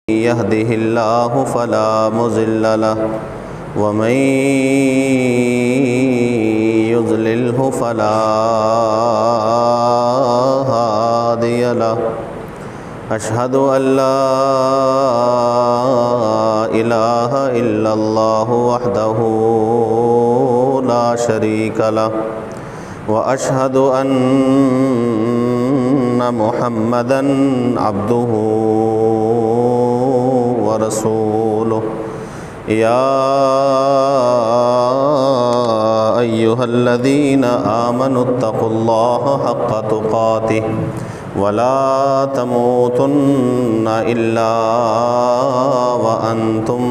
يهده الله فلا مضل له ومن يضلله فلا هادي له أشهد أن لا إله إلا الله وحده لا شريك له وأشهد أن محمدًا عبده ورسوله يا أيها الذين آمنوا اتقوا الله حق تقاته ولا تموتن إلا وأنتم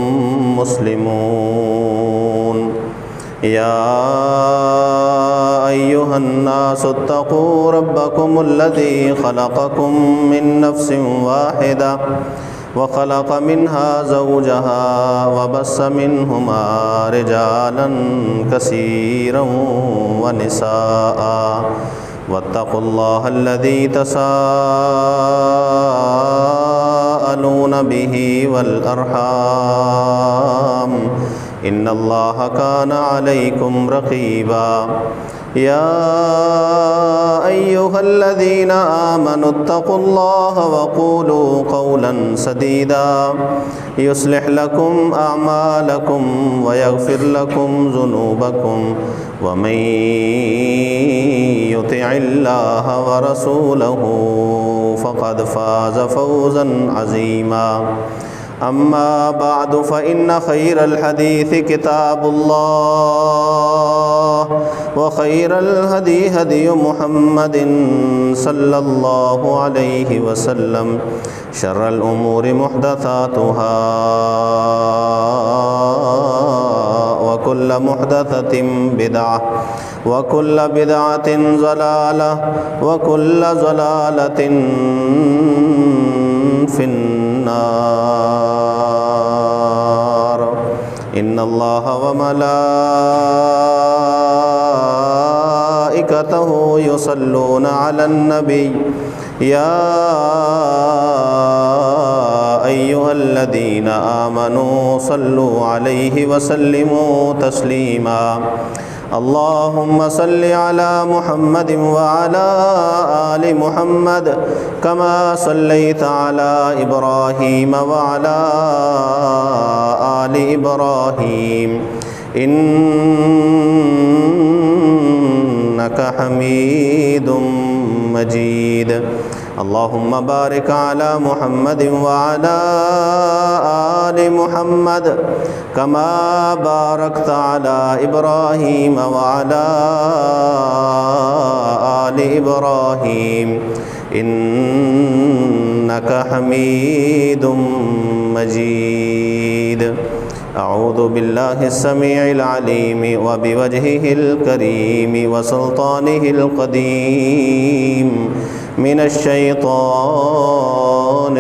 مسلمون يا أيها الناس اتقوا ربكم الذي خلقكم من نفس واحدة وخلق منها زوجها وبث منهما رجالا كثيرا ونساء واتقوا الله الذي تساءلون به والأرحام إن الله كان عليكم رقيبا يا أيها الذين آمنوا اتقوا الله وقولوا قولا سديدا يصلح لكم أعمالكم ويغفر لكم ذنوبكم ومن يطع الله ورسوله فقد فاز فوزا عظيما أما بعد فإن خير الحديث كتاب الله وخير الهدي هدي محمد صلى الله عليه وسلم شر الأمور محدثاتها وكل محدثة بدعة وكل بدعة ضلالة وكل ضلالة في النار إن الله وملائكته يصلون على النبي يا أيها الذين آمنوا صلوا عليه وسلموا تسليما اللهم صل على محمد وعلى آل محمد كما صليت على إبراهيم وعلى آل إبراهيم إنك حميد مجيد اللهم بارك على محمد وعلى آل محمد كما باركت على إبراهيم وعلى آل إبراهيم إنك حميد مجيد أعوذ بالله السميع العليم وبوجهه الكريم وسلطانه القديم من الشيطان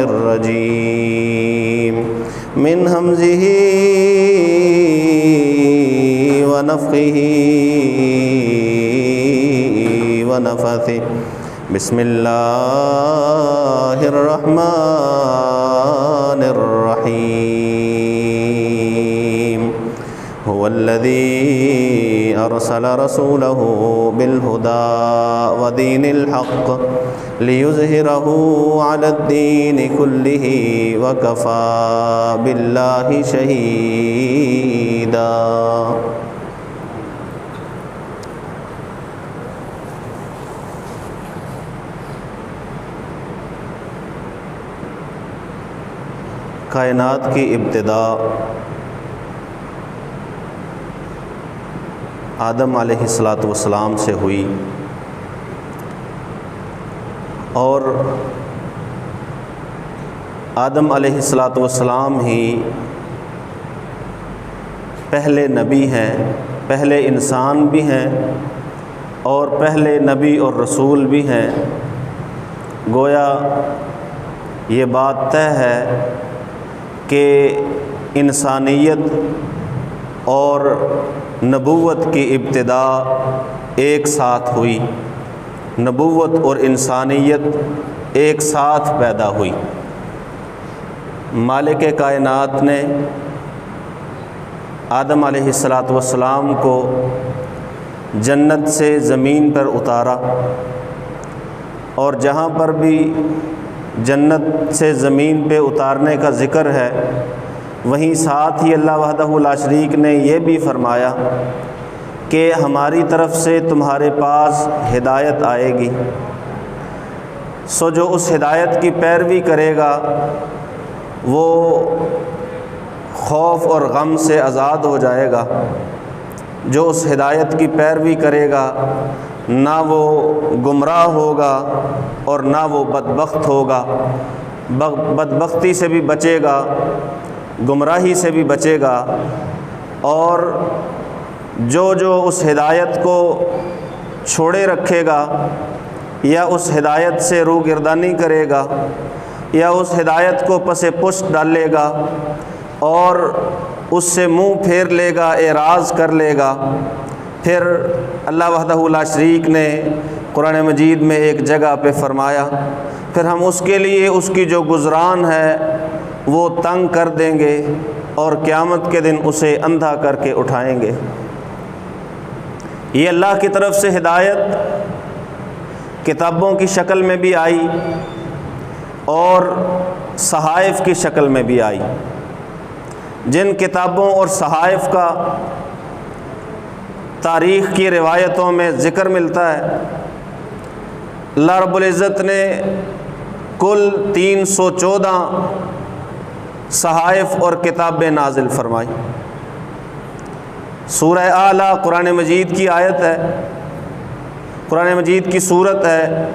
الرجيم من همزه ونفخه ونفثه بسم الله الرحمن الرحيم هو الذي أرسل رسوله بالهدى ودين الحق ليظهره على الدين كله وكفى بالله شهيدا کائنات کی ابتدا آدم علیہ السلام سے ہوئی اور آدم علیہ السلام ہی پہلے نبی ہیں، پہلے انسان بھی ہیں اور پہلے نبی اور رسول بھی ہیں۔ گویا یہ بات طے ہے کہ انسانیت اور نبوت کی ابتدا ایک ساتھ ہوئی، نبوت اور انسانیت ایک ساتھ پیدا ہوئی۔ مالک کائنات نے آدم علیہ السلام کو جنت سے زمین پر اتارا، اور جہاں پر بھی جنت سے زمین پہ اتارنے کا ذکر ہے وہیں ساتھ ہی اللہ وحدہ لا شریک نے یہ بھی فرمایا کہ ہماری طرف سے تمہارے پاس ہدایت آئے گی، سو جو اس ہدایت کی پیروی کرے گا وہ خوف اور غم سے آزاد ہو جائے گا۔ جو اس ہدایت کی پیروی کرے گا نہ وہ گمراہ ہوگا اور نہ وہ بدبخت ہوگا، بدبختی سے بھی بچے گا، گمراہی سے بھی بچے گا، اور جو اس ہدایت کو چھوڑے رکھے گا یا اس ہدایت سے روگردانی کرے گا یا اس ہدایت کو پس پشت ڈالے گا اور اس سے منہ پھیر لے گا، اعراض کر لے گا، پھر اللہ وحدہ لا شریک نے قرآن مجید میں ایک جگہ پہ فرمایا پھر ہم اس کے لیے اس کی جو گزران ہے وہ تنگ کر دیں گے اور قیامت کے دن اسے اندھا کر کے اٹھائیں گے۔ یہ اللہ کی طرف سے ہدایت کتابوں کی شکل میں بھی آئی اور صحائف کی شکل میں بھی آئی۔ جن کتابوں اور صحائف کا تاریخ کی روایتوں میں ذکر ملتا ہے، اللہ رب العزت نے کل 314 صحائف اور کتابیں نازل فرمائی۔ سورہ اعلیٰ قرآن مجید کی آیت ہے، قرآن مجید کی صورت ہے،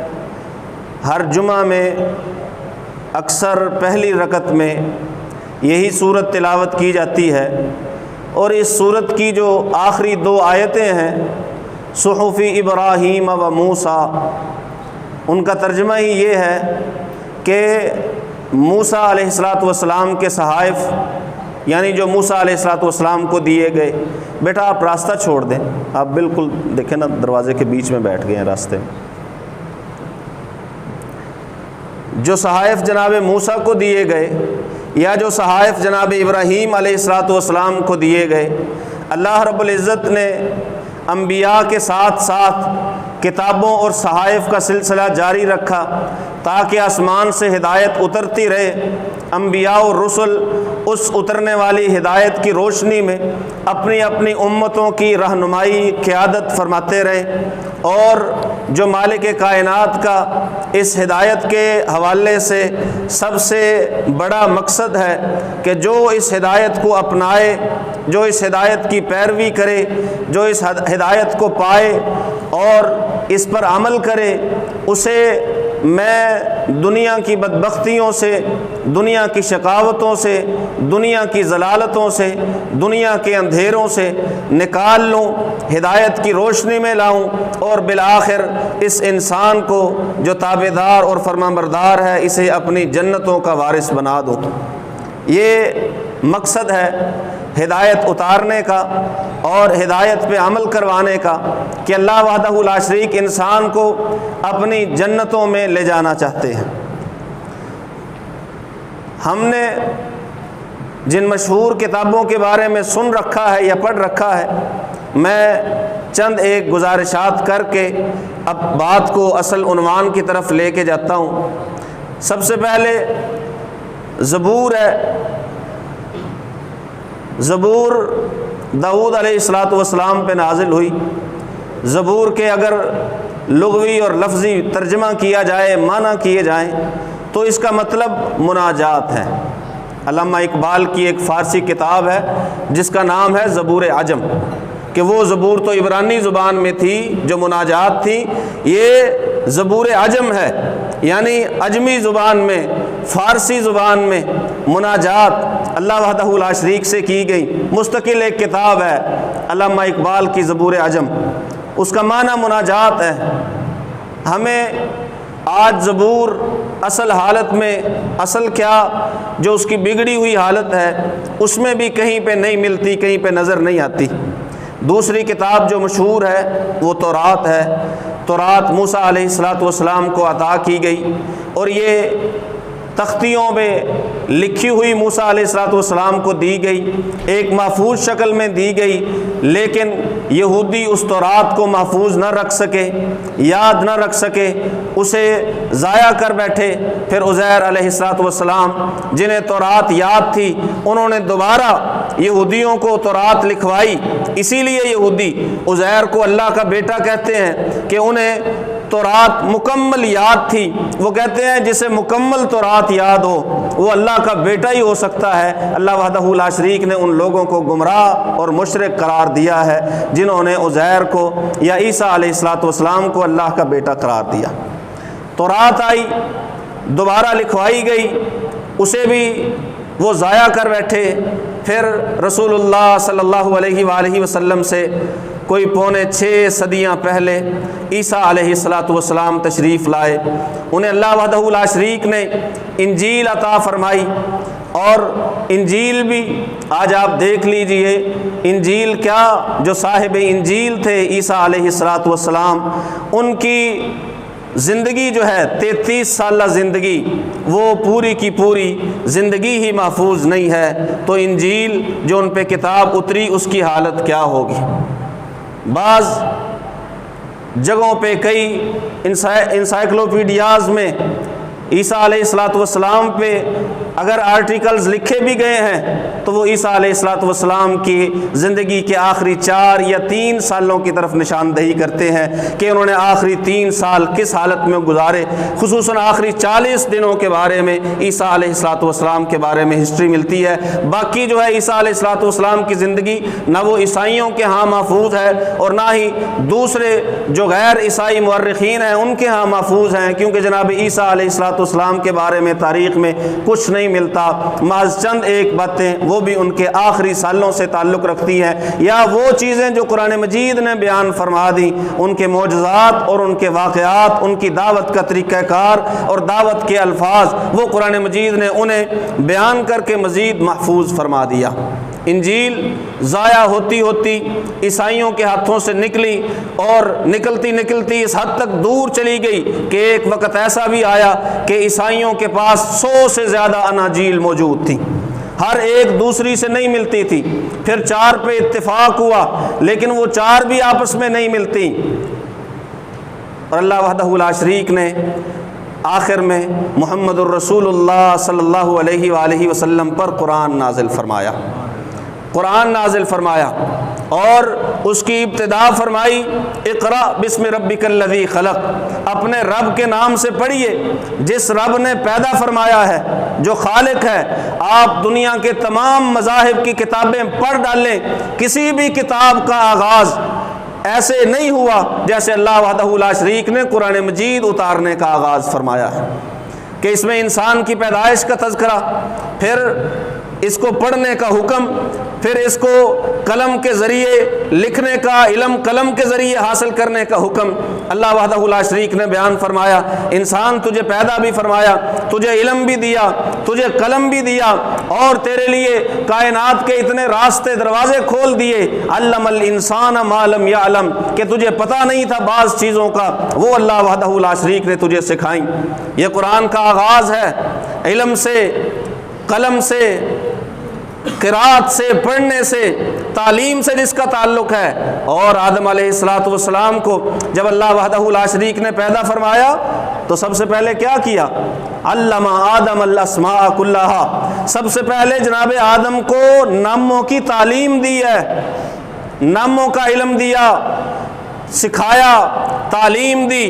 ہر جمعہ میں اکثر پہلی رکعت میں یہی صورت تلاوت کی جاتی ہے، اور اس صورت کی جو آخری 2 آیتیں ہیں صحف ابراہیم و موسیٰ، ان کا ترجمہ ہی یہ ہے کہ موسیٰ علیہ السلام کے صحائف، یعنی جو موسیٰ علیہ السلام کو دیے گئے۔ بیٹا آپ راستہ چھوڑ دیں، آپ بالکل دیکھیں نا دروازے کے بیچ میں بیٹھ گئے ہیں راستے میں۔ جو صحائف جناب موسیٰ کو دیے گئے یا جو صحائف جناب ابراہیم علیہ السلام کو دیے گئے، اللہ رب العزت نے انبیاء کے ساتھ ساتھ کتابوں اور صحائف کا سلسلہ جاری رکھا تاکہ آسمان سے ہدایت اترتی رہے۔ انبیاء اور رسل اس اترنے والی ہدایت کی روشنی میں اپنی اپنی امتوں کی رہنمائی قیادت فرماتے رہے، اور جو مالک کائنات کا اس ہدایت کے حوالے سے سب سے بڑا مقصد ہے کہ جو اس ہدایت کو اپنائے، جو اس ہدایت کی پیروی کرے، جو اس ہدایت کو پائے اور اس پر عمل کرے، اسے میں دنیا کی بدبختیوں سے، دنیا کی شقاوتوں سے، دنیا کی ضلالتوں سے، دنیا کے اندھیروں سے نکال لوں، ہدایت کی روشنی میں لاؤں، اور بالآخر اس انسان کو جو تابعدار اور فرمانبردار ہے اسے اپنی جنتوں کا وارث بنا دوں۔ یہ مقصد ہے ہدایت اتارنے کا اور ہدایت پہ عمل کروانے کا، کہ اللہ وحدہ لا شریک انسان کو اپنی جنتوں میں لے جانا چاہتے ہیں۔ ہم نے جن مشہور کتابوں کے بارے میں سن رکھا ہے یا پڑھ رکھا ہے، میں چند ایک گزارشات کر کے اب بات کو اصل عنوان کی طرف لے کے جاتا ہوں۔ سب سے پہلے زبور ہے۔ زبور داؤد علیہ السلام پہ نازل ہوئی۔ زبور کے اگر لغوی اور لفظی ترجمہ کیا جائے، معنی کیے جائیں تو اس کا مطلب مناجات ہے۔ علامہ اقبال کی ایک فارسی کتاب ہے جس کا نام ہے زبور عجم، کہ وہ زبور تو عبرانی زبان میں تھی جو مناجات تھی، یہ زبور عجم ہے، یعنی عجمی زبان میں، فارسی زبان میں مناجات اللہ وحدہ لا شریک سے کی گئی۔ مستقل ایک کتاب ہے علامہ اقبال کی زبور عجم، اس کا معنی مناجات ہے۔ ہمیں آج زبور اصل حالت میں، اصل کیا جو اس کی بگڑی ہوئی حالت ہے اس میں بھی کہیں پہ نہیں ملتی، کہیں پہ نظر نہیں آتی۔ دوسری کتاب جو مشہور ہے وہ تورات ہے۔ تورات موسیٰ علیہ السلام کو عطا کی گئی، اور یہ تختیوں پہ لکھی ہوئی موسیٰ علیہ السلام کو دی گئی، ایک محفوظ شکل میں دی گئی، لیکن یہودی اس تورات کو محفوظ نہ رکھ سکے، یاد نہ رکھ سکے، اسے ضائع کر بیٹھے۔ پھر عزیر علیہ السلام جنہیں تورات یاد تھی، انہوں نے دوبارہ یہودیوں کو تورات لکھوائی۔ اسی لیے یہودی عزیر کو اللہ کا بیٹا کہتے ہیں کہ انہیں تورات مکمل یاد تھی۔ وہ کہتے ہیں جسے مکمل تورات یاد ہو وہ اللہ کا بیٹا ہی ہو سکتا ہے۔ اللہ وحدہ لا شریک نے ان لوگوں کو گمراہ اور مشرک قرار دیا ہے جنہوں نے عزیر کو یا عیسیٰ علیہ السلام کو اللہ کا بیٹا قرار دیا۔ تورات آئی، دوبارہ لکھوائی گئی، اسے بھی وہ ضائع کر بیٹھے۔ پھر رسول اللہ صلی اللہ علیہ وآلہ وسلم سے کوئی 5.25 صدیاں پہلے عیسیٰ علیہ السلام تشریف لائے۔ انہیں اللہ وحدہ لا شریک نے انجیل عطا فرمائی، اور انجیل بھی آج آپ دیکھ لیجئے انجیل کیا، جو صاحب انجیل تھے عیسیٰ علیہ السلام، ان کی زندگی جو ہے 33 سالہ زندگی، وہ پوری کی پوری زندگی ہی محفوظ نہیں ہے، تو انجیل جو ان پہ کتاب اتری اس کی حالت کیا ہوگی۔ بعض جگہوں پہ کئی انسائکلوپیڈیاز میں عیسیٰ علیہ السلام پہ اگر آرٹیکلز لکھے بھی گئے ہیں تو وہ عیسیٰ علیہ السلام کی زندگی کے آخری 4 یا 3 سالوں کی طرف نشاندہی کرتے ہیں کہ انہوں نے آخری 3 سال کس حالت میں گزارے۔ خصوصاً آخری 40 دنوں کے بارے میں عیسیٰ علیہ السلام کے بارے میں ہسٹری ملتی ہے۔ باقی جو ہے عیسیٰ علیہ السلام کی زندگی نہ وہ عیسائیوں کے ہاں محفوظ ہے اور نہ ہی دوسرے جو غیر عیسائی مورخین ہیں ان کے ہاں محفوظ ہیں، کیونکہ جناب عیسیٰ علیہ السلام کے بارے میں تاریخ میں کچھ نہیں ملتا۔ محض چند ایک باتیں وہ بھی ان کے آخری سالوں سے تعلق رکھتی ہیں، یا وہ چیزیں جو قرآن مجید نے بیان فرما دی، ان کے معجزات اور ان کے واقعات، ان کی دعوت کا طریقہ کار اور دعوت کے الفاظ، وہ قرآن مجید نے انہیں بیان کر کے مزید محفوظ فرما دیا۔ انجیل ضائع ہوتی ہوتی عیسائیوں کے ہاتھوں سے نکلی، اور نکلتی نکلتی اس حد تک دور چلی گئی کہ ایک وقت ایسا بھی آیا کہ عیسائیوں کے پاس 100 سے زیادہ اناجیل موجود تھیں، ہر ایک دوسری سے نہیں ملتی تھی۔ پھر 4 پہ اتفاق ہوا، لیکن وہ 4 بھی آپس میں نہیں ملتی، اور اللہ وحدہ لا شریک نے آخر میں محمد الرسول اللہ صلی اللہ علیہ وآلہ وسلم پر قرآن نازل فرمایا اور اس کی ابتدا فرمائی، اقرأ بسم ربک الذی خلق، اپنے رب کے نام سے پڑھیے جس رب نے پیدا فرمایا ہے، جو خالق ہے۔ آپ دنیا کے تمام مذاہب کی کتابیں پڑھ ڈالیں، کسی بھی کتاب کا آغاز ایسے نہیں ہوا جیسے اللہ وحدہ لا شریک نے قرآن مجید اتارنے کا آغاز فرمایا ہے، کہ اس میں انسان کی پیدائش کا تذکرہ، پھر اس کو پڑھنے کا حکم، پھر اس کو قلم کے ذریعے لکھنے کا، علم قلم کے ذریعے حاصل کرنے کا حکم اللہ وحدہ لا شریک نے بیان فرمایا۔ انسان تجھے پیدا بھی فرمایا، تجھے علم بھی دیا، تجھے قلم بھی دیا، اور تیرے لیے کائنات کے اتنے راستے دروازے کھول دیے۔ علم الانسان ما لم یعلم، کہ تجھے پتہ نہیں تھا بعض چیزوں کا، وہ اللہ وحدہ لا شریک نے تجھے سکھائیں۔ یہ قرآن کا آغاز ہے، علم سے، قلم سے، قرات سے، پڑھنے سے، تعلیم سے جس کا تعلق ہے۔ اور آدم علیہ السلام کو جب اللہ وحدہ لا شریک نے پیدا فرمایا تو سب سے پہلے کیا کیا؟ علم آدم الاسماء کلھا، سب سے پہلے جناب آدم کو ناموں کی تعلیم دی ہے، ناموں کا علم دیا، سکھایا، تعلیم دی۔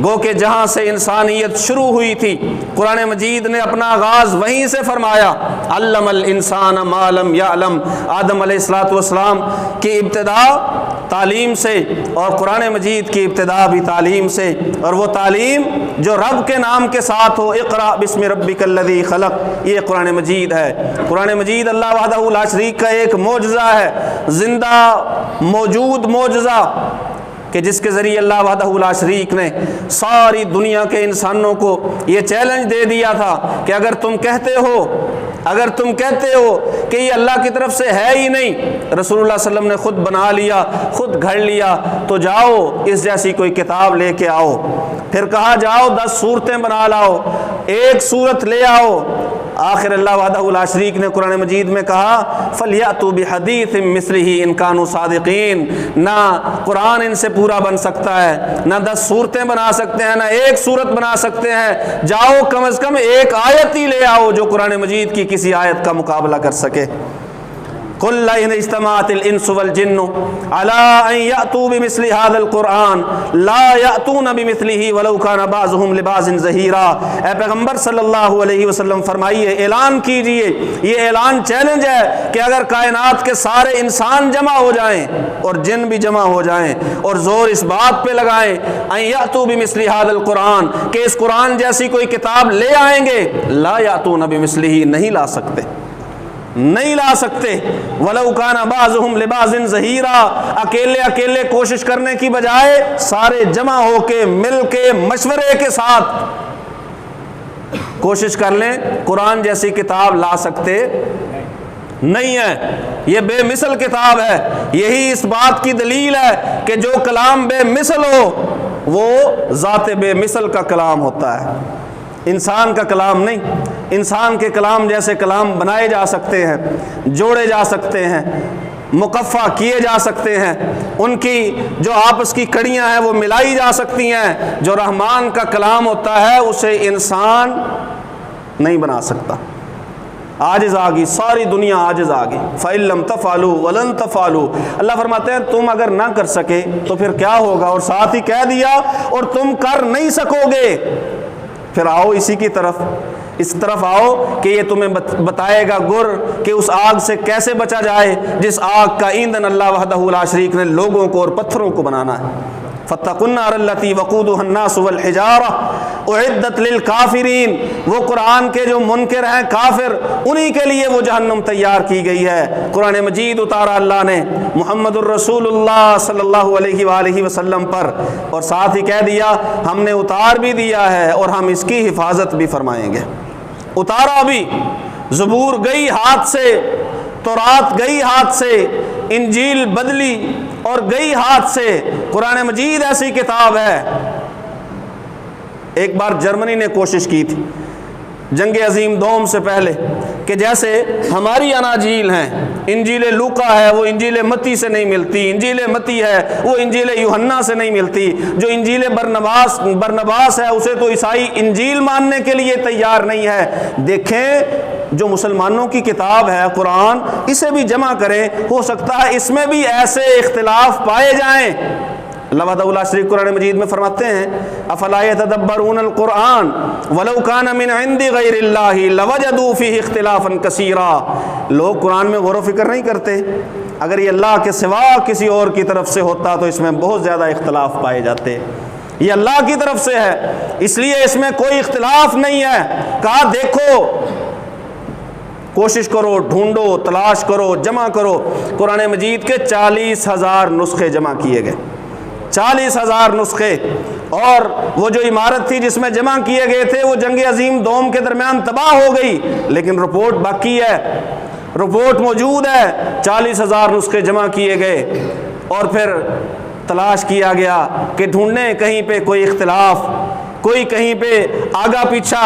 گو کہ جہاں سے انسانیت شروع ہوئی تھی قرآن مجید نے اپنا آغاز وہیں سے فرمایا، علم الانسان ما لم یعلم۔ آدم علیہ السلام کی ابتدا تعلیم سے، اور قرآن مجید کی ابتدا بھی تعلیم سے، اور وہ تعلیم جو رب کے نام کے ساتھ ہو، اقرأ بسم ربک الذی خلق، یہ قرآن مجید ہے۔ قرآن مجید اللہ وحدہ لا شریک کا ایک معجزہ ہے، زندہ موجود معجزہ، کہ جس کے ذریعے اللہ وحدہ لا شریک نے ساری دنیا کے انسانوں کو یہ چیلنج دے دیا تھا کہ اگر تم کہتے ہو کہ یہ اللہ کی طرف سے ہے ہی نہیں، رسول اللہ صلی اللہ علیہ وسلم نے خود بنا لیا، خود گھڑ لیا، تو جاؤ اس جیسی کوئی کتاب لے کے آؤ۔ پھر کہا جاؤ 10 صورتیں بنا لاؤ، ایک صورت لے آؤ۔ آخر اللہ وحدہ لا شریک نے قرآن مجید میں کہا فَلْيَأْتُوا بِحَدِيثٍ مِثْلِهِ إِن كَانُوا صَادِقِينَ، نہ قرآن ان سے پورا بن سکتا ہے، نہ 10 صورتیں بنا سکتے ہیں، نہ ایک صورت بنا سکتے ہیں، جاؤ کم از کم ایک آیت ہی لے آؤ جو قرآن مجید کی کسی آیت کا مقابلہ کر سکے۔ قُلْ لَئِنِ اجْتَمَعَتِ الْإِنسُ وَالْجِنُّ عَلَىٰ أَن يَأْتُوا بِمِثْلِ هَٰذَا الْقُرْآنِ لَا يَأْتُونَ بِمِثْلِهِ وَلَوْ كَانَ بَعْضُهُمْ لِبَعْضٍ ظَهِيرًا۔ اے پیغمبر صلی اللہ علیہ وسلم فرمائیے، اعلان کیجئے، یہ اعلان چیلنج ہے کہ اگر کائنات کے سارے انسان جمع ہو جائیں اور جن بھی جمع ہو جائیں اور زور اس بات پہ لگائیں أن يأتوا بمثل هذا القرآن کہ اس قرآن جیسی کوئی کتاب لے آئیں گے، لا يأتون بمثله، نہیں لا سکتے، نہیں لا سکتے۔ وَلَوْ كَانَ بَعْضُهُمْ لِبَعْضٍ ظَهِيرًا، اکیلے اکیلے کوشش کرنے کی بجائے سارے جمع ہو کے مل کے مشورے کے ساتھ کوشش کر لیں، قرآن جیسی کتاب لا سکتے نہیں ہے۔ یہ بے مثل کتاب ہے، یہی اس بات کی دلیل ہے کہ جو کلام بے مثل ہو وہ ذات بے مثل کا کلام ہوتا ہے، انسان کا کلام نہیں۔ انسان کے کلام جیسے کلام بنائے جا سکتے ہیں، جوڑے جا سکتے ہیں، مقفع کیے جا سکتے ہیں، ان کی جو آپس کی کڑیاں ہیں وہ ملائی جا سکتی ہیں۔ جو رحمان کا کلام ہوتا ہے اسے انسان نہیں بنا سکتا۔ عاجز آ گئی، ساری دنیا عاجز آ گئی۔ فَإِن لَّمْ تَفْعَلُوا وَلَن تَفْعَلُوا، اللہ فرماتے ہیں تم اگر نہ کر سکے تو پھر کیا ہوگا، اور ساتھ ہی کہہ دیا اور تم کر نہیں سکو گے۔ پھر آؤ اسی کی طرف، اس طرف آؤ کہ یہ تمہیں بتائے گا گر کہ اس آگ سے کیسے بچا جائے جس آگ کا ایندھن اللہ وحدہ لا شریک نے لوگوں کو اور پتھروں کو بنانا ہے۔ فَاتَّقُوا النَّارَ الَّتِي وَقُودُهَا النَّاسُ وَالْحِجَارَةُ أُعِدَّتْ لِلْكَافِرِينَ، وہ قرآن کے جو منکر ہیں کافر، انہی کے لیے وہ جہنم تیار کی گئی ہے۔ قرآن مجید اتارا اللہ نے محمد الرسول اللہ صلی اللہ علیہ وآلہ وسلم پر، اور ساتھ ہی کہہ دیا ہم نے اتار بھی دیا ہے اور ہم اس کی حفاظت بھی فرمائیں گے۔ اتارا بھی، زبور گئی ہاتھ سے، تورات گئی ہاتھ سے، انجیل بدلی اور گئی ہاتھ سے، قرآن مجید ایسی کتاب ہے۔ ایک بار جرمنی نے کوشش کی تھی جنگ عظیم دوم سے پہلے کہ جیسے ہماری اناجیل ہیں، انجیل لوکا ہے وہ انجیل متی سے نہیں ملتی، انجیل متی ہے وہ انجیل یوحنا سے نہیں ملتی، جو انجیل برنباس ہے اسے تو عیسائی انجیل ماننے کے لیے تیار نہیں ہے۔ دیکھیں جو مسلمانوں کی کتاب ہے قرآن، اسے بھی جمع کریں، ہو سکتا ہے اس میں بھی ایسے اختلاف پائے جائیں۔ اللہ وحدہ لا شریک قرآن مجید میں فرماتے ہیں افلا یتدبرون القرآن ولو کان من عند غیر اللہ لوجدوا فیہ اختلافا کثیرا، لوگ قرآن میں غور و فکر نہیں کرتے، اگر یہ اللہ کے سوا کسی اور کی طرف سے ہوتا تو اس میں بہت زیادہ اختلاف پائے جاتے، یہ اللہ کی طرف سے ہے اس لیے اس میں کوئی اختلاف نہیں ہے۔ کہا دیکھو، کوشش کرو، ڈھونڈو، تلاش کرو، جمع کرو۔ قرآن مجید کے 40,000 نسخے جمع کیے گئے، 40,000 نسخے، اور وہ جو عمارت تھی جس میں جمع کیے گئے تھے وہ جنگ عظیم دوم کے درمیان تباہ ہو گئی، لیکن رپورٹ باقی ہے، رپورٹ موجود ہے۔ 40,000 نسخے جمع کیے گئے اور پھر تلاش کیا گیا کہ ڈھونڈنے کہیں پہ کوئی اختلاف، کوئی کہیں پہ آگا پیچھا،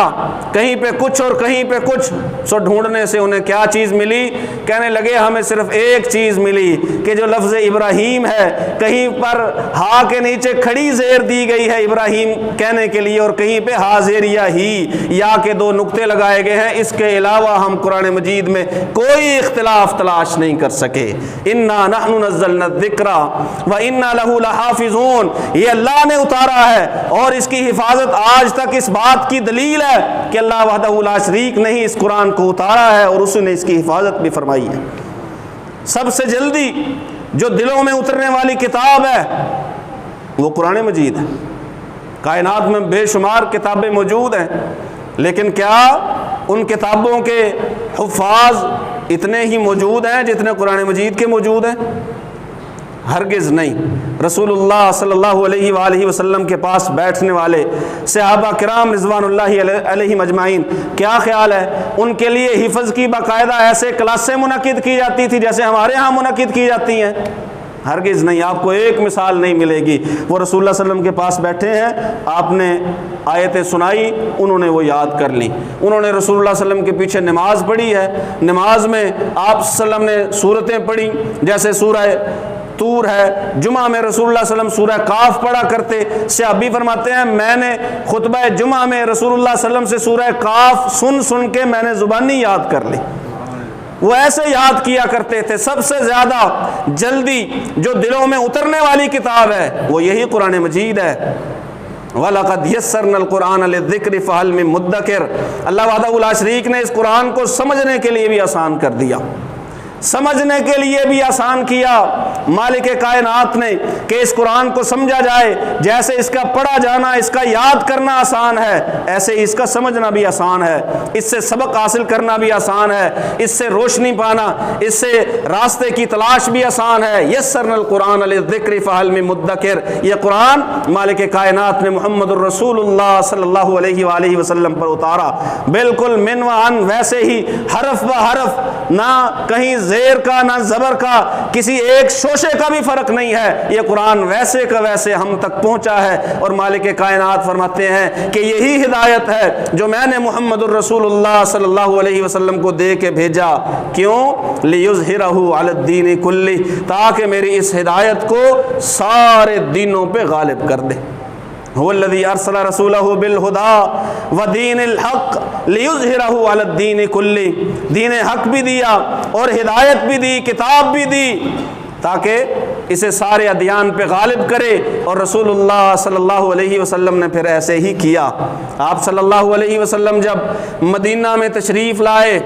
کہیں پہ کچھ اور کہیں پہ کچھ، سو ڈھونڈنے سے انہیں کیا چیز ملی؟ کہنے لگے ہمیں صرف ایک چیز ملی کہ جو لفظ ابراہیم ہے کہیں پر ہا کے نیچے کھڑی زیر دی گئی ہے ابراہیم کہنے کے لیے، اور کہیں پہ ہا زیریا ہی یا کے 2 نقطے لگائے گئے ہیں، اس کے علاوہ ہم قرآن مجید میں کوئی اختلاف تلاش نہیں کر سکے۔ انا نحن نزلنا الذکر وانا لہ لحافظون، یہ اللہ نے اتارا ہے اور اس کی حفاظت آج تک اس بات کی دلیل ہے کہ اللہ وحدہ لا شریک نے ہی اس قرآن کو اتارا ہے اور اس نے اس کی حفاظت بھی فرمائی ہے۔ سب سے جلدی جو دلوں میں اترنے والی کتاب ہے وہ قرآن مجید ہے۔ کائنات میں بے شمار کتابیں موجود ہیں، لیکن کیا ان کتابوں کے حفاظ اتنے ہی موجود ہیں جتنے قرآن مجید کے موجود ہیں؟ ہرگز نہیں۔ رسول اللہ صلی اللہ علیہ وآلہ وسلم کے پاس بیٹھنے والے صحابہ کرام رضوان اللہ علیہم اجمعین، کیا خیال ہے ان کے لیے حفظ کی باقاعدہ ایسے کلاسیں منعقد کی جاتی تھی جیسے ہمارے ہاں منعقد کی جاتی ہیں؟ ہرگز نہیں، آپ کو ایک مثال نہیں ملے گی۔ وہ رسول اللہ صلی اللہ علیہ وسلم کے پاس بیٹھے ہیں، آپ نے آیتیں سنائی، انہوں نے وہ یاد کر لیں۔ انہوں نے رسول اللہ صلی اللہ علیہ وسلم کے پیچھے نماز پڑھی ہے، نماز میں آپ صلی اللہ علیہ وسلم نے صورتیں پڑھی، جیسے سورہ طور ہے، جمعہ میں رسول اللہ صلی اللہ علیہ وسلم سورہ کاف پڑھا کرتے۔ صحابی فرماتے ہیں میں نے خطبہ جمعہ میں رسول اللہ صلی اللہ علیہ وسلم سے سورہ کاف سن کے میں نے زبانی یاد کر لی۔ وہ ایسے یاد کیا کرتے تھے۔ سب سے زیادہ جلدی جو دلوں میں اترنے والی کتاب ہے وہ یہی قرآن مجید ہے۔ وَلَقَدْ يَسَّرْنَا الْقُرْآنَ لِلذِّكْرِ فَهَلْ مِن مُدَّكِرٍ۔ اللہ وحدہ لا شریک نے اس قرآن کو سمجھنے کے لیے بھی آسان کر دیا، سمجھنے کے لیے بھی آسان کیا مالک کائنات نے کہ اس قرآن کو سمجھا جائے۔ جیسے اس کا پڑھا جانا، اس کا یاد کرنا آسان ہے، ایسے اس کا سمجھنا بھی آسان ہے، اس سے سبق حاصل کرنا بھی آسان ہے، اس سے روشنی پانا، اس سے راستے کی تلاش بھی آسان ہے۔ یسرنا القرآن للذکر فہل من مدکر، یہ قرآن مالک کائنات نے محمد الرسول اللہ صلی اللہ علیہ وآلہ وسلم پر اتارا، بالکل من و عن، ویسے ہی حرف بہ حرف، نہ کہیں زیر کا نہ زبر کا، کسی ایک شوشے کا بھی فرق نہیں ہے۔ یہ قرآن ویسے کا ویسے ہم تک پہنچا ہے، اور مالک کائنات فرماتے ہیں کہ یہی ہدایت ہے جو میں نے محمد الرسول اللہ صلی اللہ علیہ وسلم کو دے کے بھیجا۔ کیوں؟ لِيُظْهِرَهُ عَلَى الدِّينِ كُلِّهِ، تاکہ میری اس ہدایت کو سارے دینوں پہ غالب کر دے۔ هو الذي ارسل رسوله بالهدى ودين الحق ليظهره على الدين كله، دین حق بھی دیا اور ہدایت بھی دی، کتاب بھی دی، تاکہ اسے سارے ادیان پہ غالب کرے۔ اور رسول اللہ صلی اللہ علیہ وسلم نے پھر ایسے ہی کیا۔ آپ صلی اللہ علیہ وسلم جب مدینہ میں تشریف لائے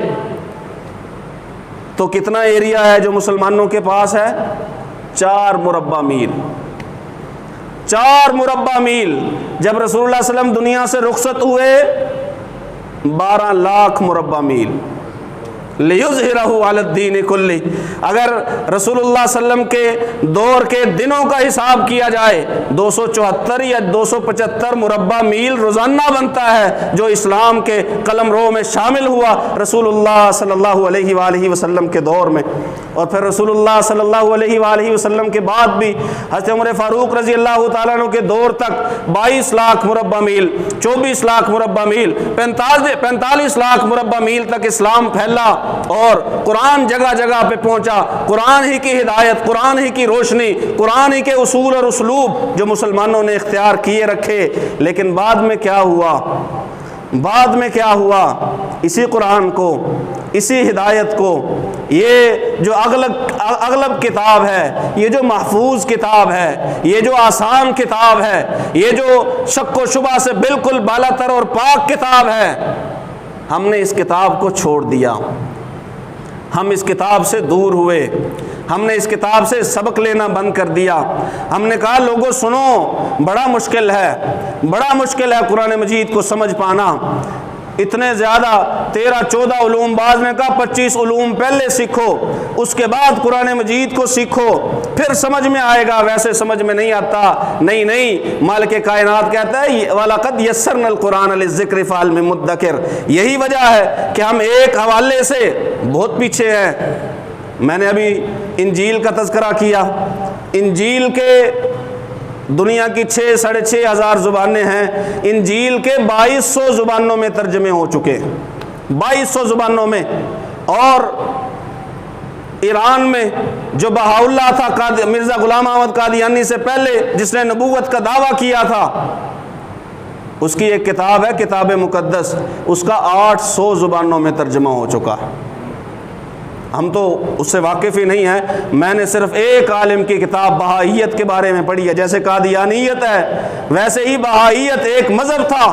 تو کتنا ایریا ہے جو مسلمانوں کے پاس ہے؟ 4 مربع میل، 4 مربع میل۔ جب رسول اللہ صلی اللہ علیہ وسلم دنیا سے رخصت ہوئے 12 لاکھ مربع میل۔ لِيُظْهِرَهُ عَلَى الدِّينِ كُلِّهِ، اگر رسول اللہ صلی اللہ علیہ وسلم کے دور کے دنوں کا حساب کیا جائے 274 یا 275 مربع میل روزانہ بنتا ہے جو اسلام کے قلم رو میں شامل ہوا رسول اللہ صلی اللہ علیہ وآلہ وسلم کے دور میں۔ اور پھر رسول اللہ صلی اللہ علیہ وآلہ وسلم کے بعد بھی حضرت عمر فاروق رضی اللہ تعالیٰ عنہ کے دور تک 22 لاکھ مربع میل، 24 لاکھ مربع میل، 45 لاکھ مربع میل تک اسلام پھیلا، اور قرآن جگہ جگہ پہ پہنچا۔ قرآن ہی کی ہدایت، قرآن ہی کی روشنی، قرآن ہی کے اصول اور اسلوب جو مسلمانوں نے اختیار کیے رکھے۔ لیکن بعد میں کیا ہوا؟ بعد میں کیا ہوا؟ اسی قرآن کو، اسی ہدایت کو، یہ جو اغلب کتاب ہے، یہ جو محفوظ کتاب ہے، یہ جو آسان کتاب ہے، یہ جو شک و شبہ سے بالکل بالاتر اور پاک کتاب ہے، ہم نے اس کتاب کو چھوڑ دیا، ہم اس کتاب سے دور ہوئے، ہم نے اس کتاب سے سبق لینا بند کر دیا۔ ہم نے کہا لوگوں سنو، بڑا مشکل ہے، بڑا مشکل ہے قرآن مجید کو سمجھ پانا، اتنے زیادہ 13-14 علوم، بعض نے کہا 25 علوم پہلے سیکھو، اس کے بعد قرآن مجید کو سیکھو، پھر سمجھ میں آئے گا، ویسے سمجھ میں نہیں آتا۔ نہیں، مالک کائنات کہتا ہے وَلَقَدْ يَسَّرْنَا الْقُرْآنَ لِلذِّكْرِ فَهَلْ مِن مُدَّكِرٍ۔ یہی وجہ ہے کہ ہم ایک حوالے سے بہت پیچھے ہیں۔ میں نے ابھی انجیل کا تذکرہ کیا، انجیل کے دنیا کی 6-6.5 ہزار زبانیں ہیں، انجیل کے 2200 زبانوں میں ترجمے ہو چکے ہیں، 2200 زبانوں میں۔ اور ایران میں جو بہاءاللہ تھا، مرزا غلام احمد قادیانی سے پہلے جس نے نبوت کا دعویٰ کیا تھا، اس کی ایک کتاب ہے کتاب مقدس، اس کا 800 زبانوں میں ترجمہ ہو چکا ہے۔ ہم تو اس سے واقف ہی نہیں ہیں، میں نے صرف ایک عالم کی کتاب بہائیت کے بارے میں پڑھی ہے۔ جیسے قادیانیت ہے ویسے ہی بہائیت ایک مذہب تھا،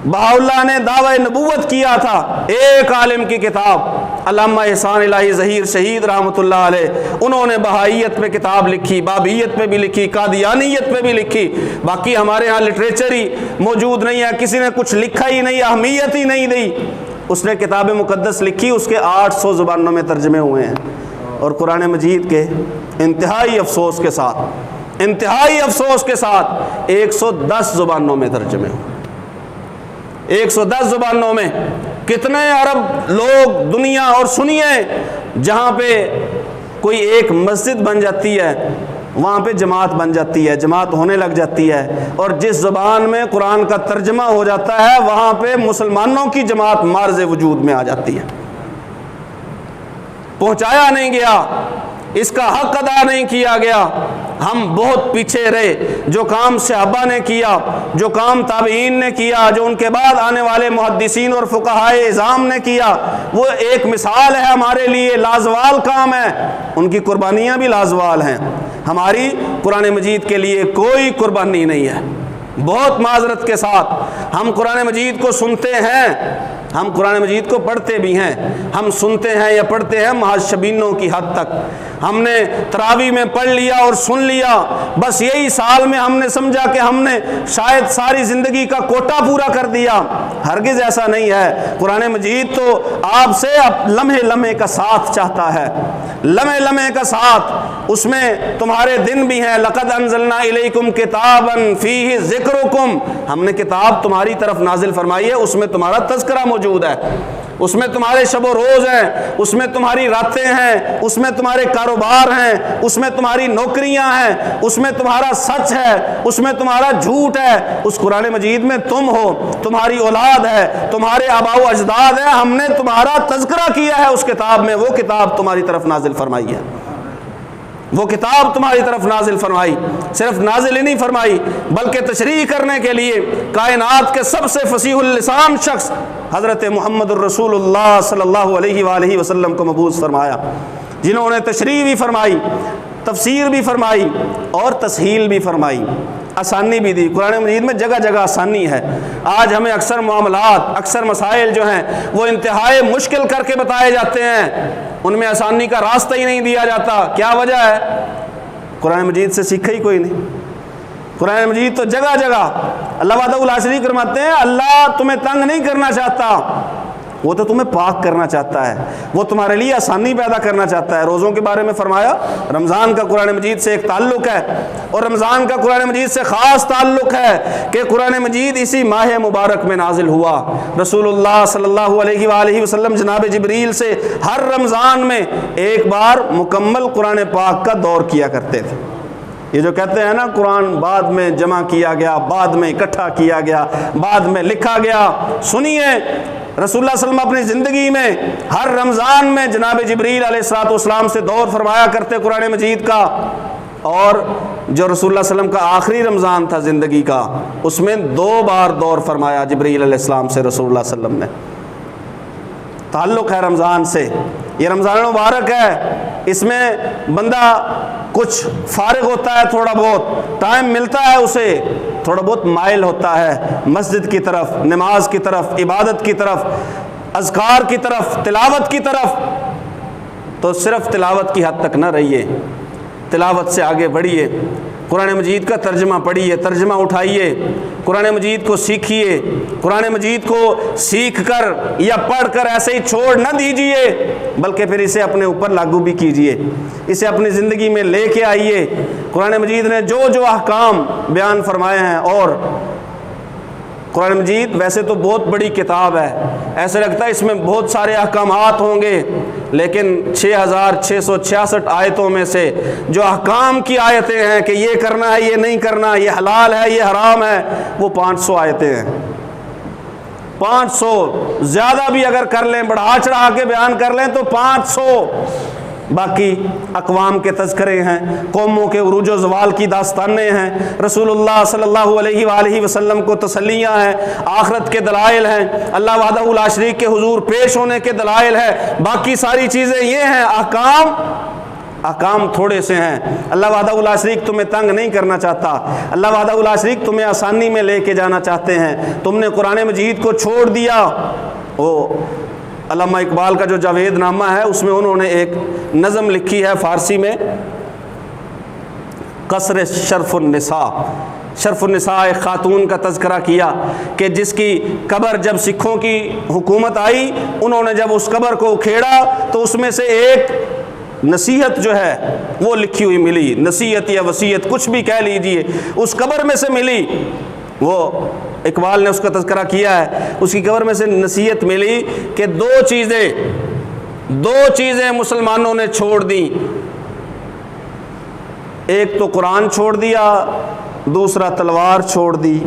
بہاءاللہ نے دعوی نبوت کیا تھا۔ ایک عالم کی کتاب علامہ احسان الہی ظہیر شہید رحمۃ اللہ علیہ، انہوں نے بہائیت پہ کتاب لکھی، بابیت پہ بھی لکھی، قادیانیت پہ بھی لکھی۔ باقی ہمارے ہاں لٹریچر ہی موجود نہیں ہے، کسی نے کچھ لکھا ہی نہیں، اہمیت ہی نہیں دی۔ اس نے کتاب مقدس لکھی، اس کے 800 زبانوں میں ترجمے ہوئے ہیں، اور قرآن مجید کے انتہائی افسوس کے ساتھ، انتہائی افسوس کے ساتھ 110 زبانوں میں ترجمے ہوئے۔ 110 زبانوں میں کتنے عرب لوگ دنیا، اور سنیے جہاں پہ کوئی ایک مسجد بن جاتی ہے، وہاں پہ جماعت بن جاتی ہے، جماعت ہونے لگ جاتی ہے، اور جس زبان میں قرآن کا ترجمہ ہو جاتا ہے وہاں پہ مسلمانوں کی جماعت معرض وجود میں آ جاتی ہے۔ پہنچایا نہیں گیا، اس کا حق ادا نہیں کیا گیا، ہم بہت پیچھے رہے۔ جو کام صحابہ نے کیا، جو کام تابعین نے کیا، جو ان کے بعد آنے والے محدثین اور فقہائے اعظام نے کیا، وہ ایک مثال ہے ہمارے لیے، لازوال کام ہے، ان کی قربانیاں بھی لازوال ہیں۔ ہماری قرآن مجید کے لیے کوئی قربانی نہیں ہے۔ بہت معذرت کے ساتھ ہم قرآن مجید کو سنتے ہیں، ہم قرآن مجید کو پڑھتے بھی ہیں، ہم سنتے ہیں یا پڑھتے ہیں محض شبینوں کی حد تک۔ ہم نے تراویح میں پڑھ لیا اور سن لیا، بس یہی سال میں ہم نے سمجھا کہ ہم نے شاید ساری زندگی کا کوٹا پورا کر دیا۔ ہرگز ایسا نہیں ہے۔ قرآن مجید تو آپ سے لمحے لمحے کا ساتھ چاہتا ہے، لمحے لمحے کا ساتھ۔ اس میں تمہارے دن بھی ہیں، لقد انزلنا الیکم کتابا فیہ ذکرکم، ہم نے کتاب تمہاری طرف نازل فرمائی ہے، اس میں تمہارا تذکرہ موجود ہے، اس میں تمہارے شب و روز ہیں، اس میں تمہاری راتیں ہیں، اس میں تمہارے کاروبار ہیں، اس میں تمہاری نوکریاں ہیں، اس میں تمہارا سچ ہے، اس میں تمہارا جھوٹ ہے۔ اس قرآن مجید میں تم ہو، تمہاری اولاد ہے، تمہارے آباء و اجداد ہیں، ہم نے تمہارا تذکرہ کیا ہے اس کتاب میں، وہ کتاب تمہاری طرف نازل فرمائی ہے، وہ کتاب تمہاری طرف نازل فرمائی۔ صرف نازل ہی نہیں فرمائی بلکہ تشریح کرنے کے لیے کائنات کے سب سے فصیح اللسان شخص حضرت محمد الرسول اللہ صلی اللہ علیہ وآلہ وسلم کو مبعوث فرمایا، جنہوں نے تشریح بھی فرمائی، تفسیر بھی فرمائی اور تسہیل بھی فرمائی، آسانی بھی دی۔ قرآن مجید میں جگہ جگہ آسانی ہے۔ آج ہمیں اکثر معاملات، اکثر مسائل جو ہیں وہ انتہائی مشکل کر کے بتائے جاتے ہیں، ان میں آسانی کا راستہ ہی نہیں دیا جاتا۔ کیا وجہ ہے؟ قرآن مجید سے سیکھا ہی کوئی نہیں۔ قرآن مجید تو جگہ جگہ، اللہ وحدہ لا شریک فرماتے ہیں اللہ تمہیں تنگ نہیں کرنا چاہتا، وہ تو تمہیں پاک کرنا چاہتا ہے، وہ تمہارے لیے آسانی پیدا کرنا چاہتا ہے۔ روزوں کے بارے میں فرمایا رمضان کا قرآن مجید سے ایک تعلق ہے، اور رمضان کا قرآن مجید سے خاص تعلق ہے کہ قرآن مجید اسی ماہ مبارک میں نازل ہوا۔ رسول اللہ صلی اللہ علیہ وآلہ وسلم جناب جبریل سے ہر رمضان میں ایک بار مکمل قرآن پاک کا دور کیا کرتے تھے۔ یہ جو کہتے ہیں نا قرآن بعد میں جمع کیا گیا، بعد میں اکٹھا کیا گیا، بعد میں لکھا گیا، سنیے رسول اللہ صلی اللہ علیہ وسلم اپنی زندگی میں ہر رمضان میں جناب جبریل علیہ الصلوۃ والسلام سے دور فرمایا کرتے قرآن مجید کا، اور جو رسول اللہ صلی اللہ علیہ وسلم کا آخری رمضان تھا زندگی کا، اس میں 2 بار دور فرمایا جبریل علیہ السلام سے رسول اللہ صلی اللہ علیہ وسلم نے۔ تعلق ہے رمضان سے، یہ رمضان مبارک ہے، اس میں بندہ کچھ فارغ ہوتا ہے، تھوڑا بہت ٹائم ملتا ہے اسے، تھوڑا بہت مائل ہوتا ہے مسجد کی طرف، نماز کی طرف، عبادت کی طرف، اذکار کی طرف، تلاوت کی طرف۔ تو صرف تلاوت کی حد تک نہ رہیے، تلاوت سے آگے بڑھیے، قرآن مجید کا ترجمہ پڑھیے، ترجمہ اٹھائیے، قرآن مجید کو سیکھیے، قرآن مجید کو سیکھ کر یا پڑھ کر ایسے ہی چھوڑ نہ دیجیے، بلکہ پھر اسے اپنے اوپر لاگو بھی کیجیے، اسے اپنی زندگی میں لے کے آئیے۔ قرآن مجید نے جو جو احکام بیان فرمائے ہیں، اور قرآن مجید ویسے تو بہت بڑی کتاب ہے، ایسے لگتا ہے اس میں بہت سارے احکامات ہوں گے، لیکن 6666 آیتوں میں سے جو احکام کی آیتیں ہیں کہ یہ کرنا ہے، یہ نہیں کرنا، یہ حلال ہے، یہ حرام ہے، وہ 500 آیتیں ہیں۔ 500 زیادہ بھی اگر کر لیں، بڑھا چڑھا کے بیان کر لیں تو 500۔ باقی اقوام کے تذکرے ہیں، قوموں کے عروج و زوال کی داستانیں ہیں، رسول اللہ صلی اللہ علیہ وآلہ وسلم کو تسلیاں ہیں، آخرت کے دلائل ہیں، اللہ وحدہ لا شریک کے حضور پیش ہونے کے دلائل ہیں، باقی ساری چیزیں یہ ہیں۔ احکام تھوڑے سے ہیں۔ اللہ وحدہ لا شریک تمہیں تنگ نہیں کرنا چاہتا، اللہ وحدہ لا شریک تمہیں آسانی میں لے کے جانا چاہتے ہیں۔ تم نے قرآن مجید کو چھوڑ دیا۔ وہ علامہ اقبال کا جو جاوید نامہ ہے، اس میں انہوں نے ایک نظم لکھی ہے فارسی میں، قصر شرف النساء۔ شرف النساء ایک خاتون کا تذکرہ کیا کہ جس کی قبر جب سکھوں کی حکومت آئی، انہوں نے جب اس قبر کو اکھیڑا تو اس میں سے ایک نصیحت جو ہے وہ لکھی ہوئی ملی، نصیحت یا وصیت کچھ بھی کہہ لیجئے، اس قبر میں سے ملی۔ وہ اقبال نے اس کا تذکرہ کیا ہے، اس کی قبر میں سے نصیحت ملی کہ دو چیزیں مسلمانوں نے چھوڑ دیں، ایک تو قرآن چھوڑ دیا، دوسرا تلوار چھوڑ دی۔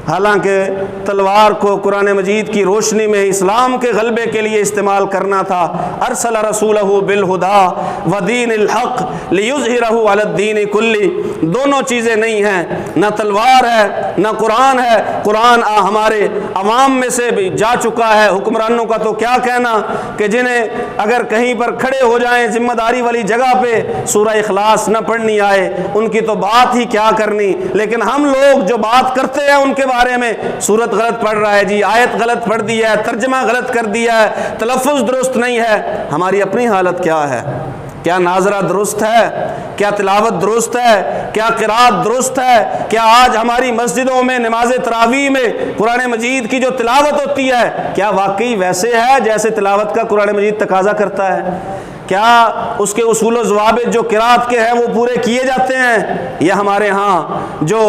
حالانکہ تلوار کو قرآن مجید کی روشنی میں اسلام کے غلبے کے لیے استعمال کرنا تھا۔ ارسل رسولہ بالہدی ودین الحق لیظہرہ علی الدین کلہ۔ دونوں چیزیں نہیں ہیں، نہ تلوار ہے نہ قرآن ہے۔ قرآن ہمارے عوام میں سے بھی جا چکا ہے، حکمرانوں کا تو کیا کہنا کہ جنہیں اگر کہیں پر کھڑے ہو جائیں ذمہ داری والی جگہ پہ سورہ اخلاص نہ پڑھنی آئے، ان کی تو بات ہی کیا کرنی۔ لیکن ہم لوگ جو بات کرتے ہیں ان کے بارے میں سورت غلط پڑھ رہا ہے جی، آیت غلط پڑھ دی ہے، ترجمہ غلط کر دیا ہے، تلفظ درست نہیں ہے۔ ہماری اپنی حالت کیا ہے؟ کیا ناظرہ درست ہے؟ کیا تلاوت درست ہے؟ کیا قرات درست ہے؟ کیا آج ہماری مسجدوں میں نماز تراویح میں قرآن مجید کی جو تلاوت ہوتی ہے کیا واقعی ویسے ہے جیسے تلاوت کا قرآن مجید تقاضا کرتا ہے؟ کیا اس کے اصول و ضوابط جو قرات کے ہیں وہ پورے کیے جاتے ہیں؟ یا ہمارے ہاں جو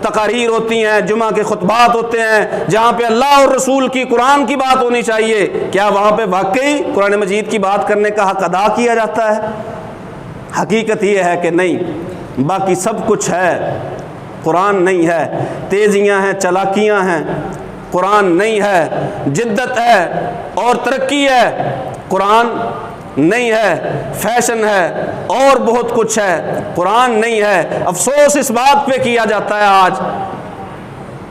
تقاریر ہوتی ہیں، جمعہ کے خطبات ہوتے ہیں جہاں پہ اللہ اور رسول کی قرآن کی بات ہونی چاہیے، کیا وہاں پہ واقعی قرآن مجید کی بات کرنے کا حق ادا کیا جاتا ہے؟ حقیقت یہ ہے کہ نہیں، باقی سب کچھ ہے، قرآن نہیں ہے۔ تیزیاں ہیں، چالاکیاں ہیں، قرآن نہیں ہے۔ جدت ہے اور ترقی ہے، قرآن نہیں ہے۔ فیشن ہے اور بہت کچھ ہے، قرآن نہیں ہے۔ افسوس اس بات پہ کیا جاتا ہے، آج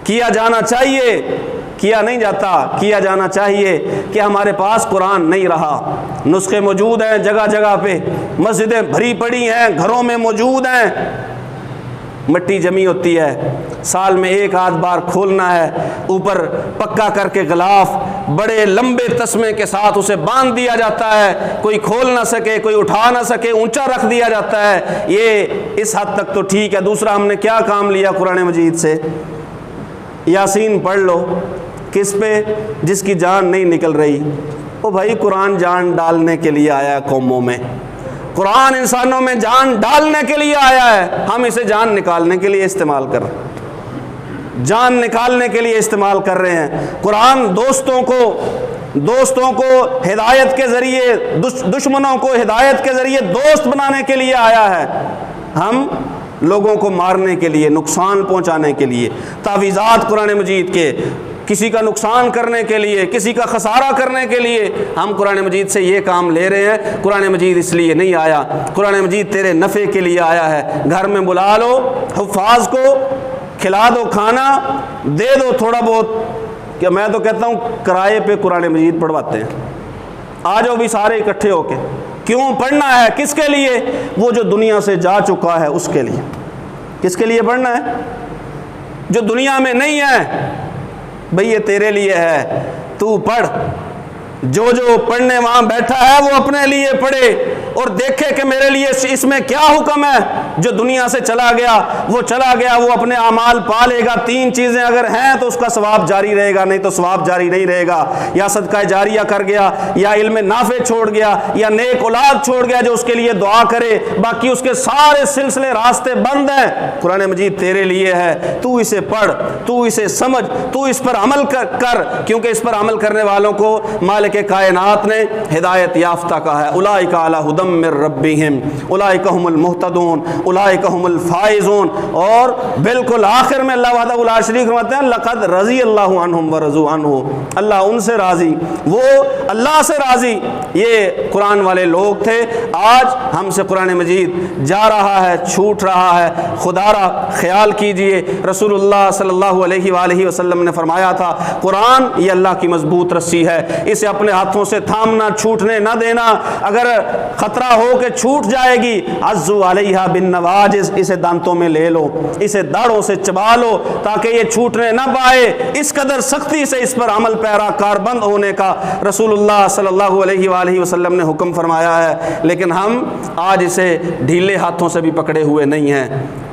کیا جانا چاہیے، کیا نہیں جاتا، کیا جانا چاہیے کہ ہمارے پاس قرآن نہیں رہا۔ نسخے موجود ہیں جگہ جگہ پہ، مسجدیں بھری پڑی ہیں، گھروں میں موجود ہیں، مٹی جمی ہوتی ہے، سال میں ایک آدھ بار کھولنا ہے، اوپر پکا کر کے غلاف بڑے لمبے تسمے کے ساتھ اسے باندھ دیا جاتا ہے، کوئی کھول نہ سکے، کوئی اٹھا نہ سکے، اونچا رکھ دیا جاتا ہے۔ یہ اس حد تک تو ٹھیک ہے۔ دوسرا ہم نے کیا کام لیا قرآن مجید سے؟ یاسین پڑھ لو، کس پہ؟ جس کی جان نہیں نکل رہی۔ او بھائی، قرآن جان ڈالنے کے لیے آیا ہے قوموں میں، قرآن انسانوں میں جان ڈالنے کے لیے آیا ہے، ہم اسے جان نکالنے کے لیے استعمال کر رہے ہیں، جان نکالنے کے لیے استعمال کر رہے ہیں۔ قرآن دوستوں کو ہدایت کے ذریعے، دشمنوں کو ہدایت کے ذریعے دوست بنانے کے لیے آیا ہے، ہم لوگوں کو مارنے کے لیے، نقصان پہنچانے کے لیے تعویذات قرآن مجید کے، کسی کا نقصان کرنے کے لیے، کسی کا خسارہ کرنے کے لیے ہم قرآن مجید سے یہ کام لے رہے ہیں۔ قرآن مجید اس لیے نہیں آیا، قرآن مجید تیرے نفع کے لیے آیا ہے۔ گھر میں بلا لو حفاظ کو، کھلا دو کھانا، دے دو تھوڑا بہت، کہ میں تو کہتا ہوں کرائے پہ قرآن مجید پڑھواتے ہیں، آ جاؤ بھی سارے اکٹھے ہو کے۔ کیوں پڑھنا ہے؟ کس کے لیے؟ وہ جو دنیا سے جا چکا ہے اس کے لیے۔ کس کے لیے پڑھنا ہے؟ جو دنیا میں نہیں ہے، بھئی یہ تیرے لیے ہے، تو پڑھ۔ جو پڑھنے وہاں بیٹھا ہے وہ اپنے لیے پڑھے اور دیکھے کہ میرے لیے اس میں کیا حکم ہے۔ جو دنیا سے چلا گیا وہ چلا گیا، وہ اپنے اعمال پا لے گا۔ تین چیزیں اگر ہیں تو اس کا ثواب جاری رہے گا، نہیں تو ثواب جاری نہیں رہے گا۔ یا صدقہ جاریہ کر گیا، یا علم نافع چھوڑ گیا، یا نیک اولاد چھوڑ گیا جو اس کے لیے دعا کرے، باقی اس کے سارے سلسلے راستے بند ہیں۔ قرآن مجید تیرے لیے ہے، تو اسے پڑھ، تو اسے سمجھ، تو اس پر عمل کر، کیونکہ اس پر عمل کرنے والوں کو مالک کہ کائنات نے ہدایت یافتہ کہا ہے۔ اولئک علی ھدی من ربہم اولئک ھم المہتدون اولئک ھم الفائزون۔ اور بالکل آخر میں اللہ وحدہ لا شریک فرماتے ہیں لقد رضی اللہ عنہم ورضوا عنہ، اللہ ان سے راضی، وہ اللہ سے راضی۔ یہ قرآن والے لوگ تھے۔ آج ہم سے قرآن مجید جا رہا ہے، چھوٹ رہا ہے۔ خدا را خیال کیجئے، رسول اللہ صلی اللہ علیہ وآلہ وسلم نے فرمایا تھا قرآن یہ اللہ کی مضبوط رسی ہے، اسے اپنے ہاتھوں سے تھامنا، چھوٹنے نہ دینا۔ اگر خطرہ ہو کہ چھوٹ جائے گی، عزو علیہا بالنواجذ، اسے دانتوں میں لے لو، اسے داڑھوں سے چبا لو تاکہ یہ چھوٹنے نہ پائے۔ اس قدر سختی سے اس پر عمل پیرا کار بند ہونے کا رسول اللہ صلی اللہ علیہ وآلہ وسلم نے حکم فرمایا ہے، لیکن ہم آج اسے ڈھیلے ہاتھوں سے بھی پکڑے ہوئے نہیں ہیں۔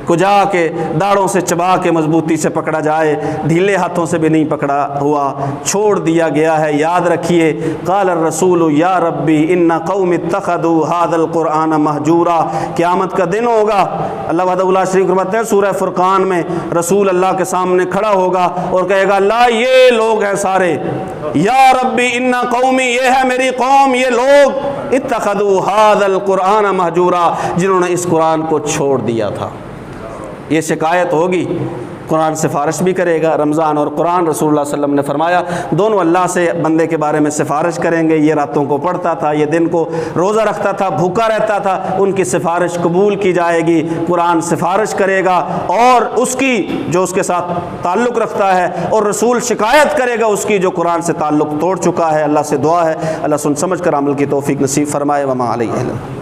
کو جا کے داڑھوں سے چبا کے مضبوطی سے پکڑا جائے، ڈھیلے ہاتھوں سے بھی نہیں پکڑا ہوا، چھوڑ دیا گیا ہے۔ یاد رکھیے، قال الرسول یا ربی ان قوم اتخذوا هذا القرآن مہجورا، قیامت کا دن ہوگا، اللہ وحدہ لا شریک فرماتے ہیں سورہ فرقان میں، رسول اللہ کے سامنے کھڑا ہوگا اور کہے گا اللہ یہ لوگ ہیں سارے، یا ربی ان قومی، یہ ہے میری قوم، یہ لوگ اتخذوا هذا القرآن مہجورا، جنہوں نے اس قرآن کو چھوڑ دیا تھا۔ یہ شکایت ہوگی، قرآن سفارش بھی کرے گا۔ رمضان اور قرآن، رسول اللہ صلی اللہ علیہ وسلم نے فرمایا دونوں اللہ سے بندے کے بارے میں سفارش کریں گے۔ یہ راتوں کو پڑھتا تھا، یہ دن کو روزہ رکھتا تھا، بھوکا رہتا تھا، ان کی سفارش قبول کی جائے گی۔ قرآن سفارش کرے گا اور اس کی جو اس کے ساتھ تعلق رکھتا ہے، اور رسول شکایت کرے گا اس کی جو قرآن سے تعلق توڑ چکا ہے۔ اللہ سے دعا ہے اللہ سن سمجھ کر عمل کی توفیق نصیب فرمائے۔ وما علیہ